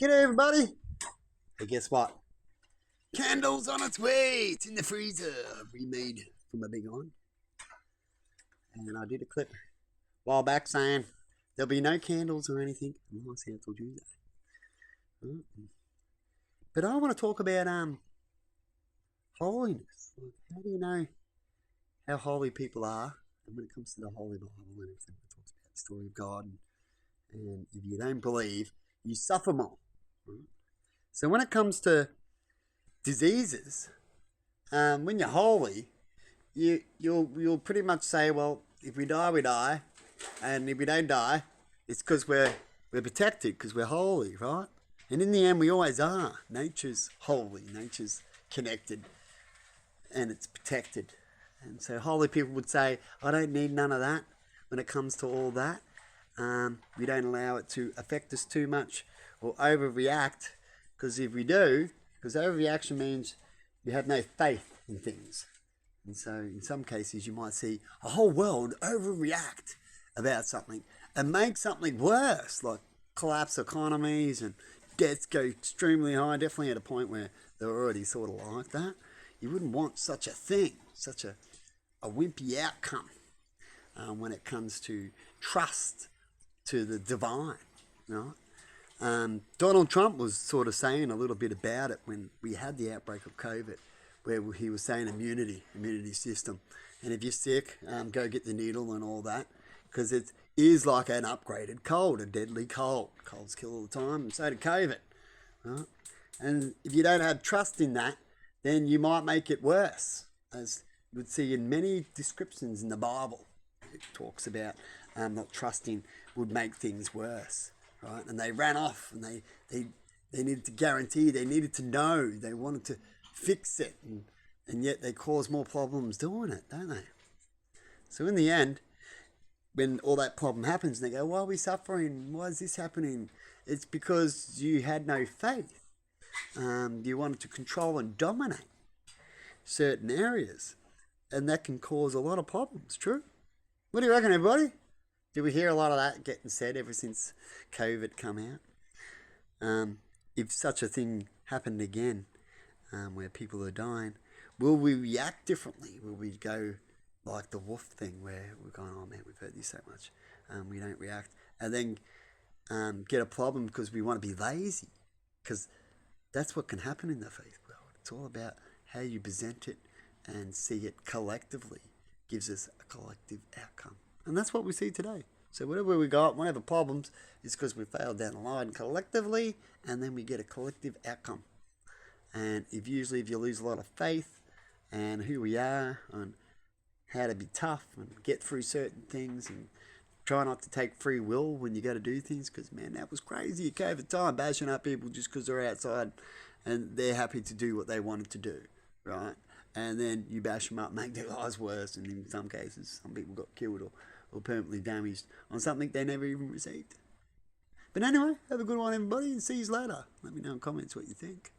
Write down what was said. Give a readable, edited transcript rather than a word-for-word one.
G'day everybody! Hey, guess what? Candles on its way! It's in the freezer! Remade from a big on. And I did a clip a while back saying there'll be no candles or anything unless until Tuesday. But I want to talk about holiness. Like, how do you know how holy people are? And when it comes to the Holy Bible and everything, it talks about the story of God. And if you don't believe, you suffer more. So when it comes to diseases, when you're holy, you'll pretty much say, well, if we die, we die, and if we don't die, it's because we're protected, because we're holy, right? And in the end, we always are. Nature's holy, nature's connected, and it's protected. And so holy people would say, I don't need none of that when it comes to all that. We don't allow it to affect us too much or overreact, because if we do, because overreaction means you have no faith in things. And so in some cases you might see a whole world overreact about something and make something worse, like collapse economies and debts go extremely high, definitely at a point where they're already sort of like that. You wouldn't want such a thing, such a wimpy outcome when it comes to trust to the divine, right? Donald Trump was sort of saying a little bit about it when we had the outbreak of COVID, where he was saying immunity system. And if you're sick, go get the needle and all that, because it is like an upgraded cold, a deadly cold. Colds kill all the time, and so do COVID. Right? And if you don't have trust in that, then you might make it worse, as you would see in many descriptions in the Bible. It talks about not trusting would make things worse. Right? And they ran off, and they needed to guarantee, they needed to know, they wanted to fix it, and yet they cause more problems doing it, don't they? So in the end, when all that problem happens, and they go, why are we suffering? Why is this happening? It's because you had no faith. You wanted to control and dominate certain areas, and that can cause a lot of problems. True? What do you reckon, everybody? Do we hear a lot of that getting said ever since COVID come out? If such a thing happened again, where people are dying, will we react differently? Will we go like the wolf thing, where we're going, oh man, we've heard this so much, we don't react, and then get a problem because we want to be lazy? Because that's what can happen in the faith world. It's all about how you present it and see it collectively gives us a collective outcome. And that's what we see today. So whatever we got, whatever problems, is because we failed down the line collectively, and then we get a collective outcome. And if you lose a lot of faith and who we are and how to be tough and get through certain things, and try not to take free will when you got to do things, because man, that was crazy at COVID time, bashing up people just because they're outside and they're happy to do what they wanted to do, right? And then you bash them up, make their lives worse, and in some cases, some people got killed or permanently damaged on something they never even received. But anyway, have a good one, everybody, and see you later. Let me know in comments what you think.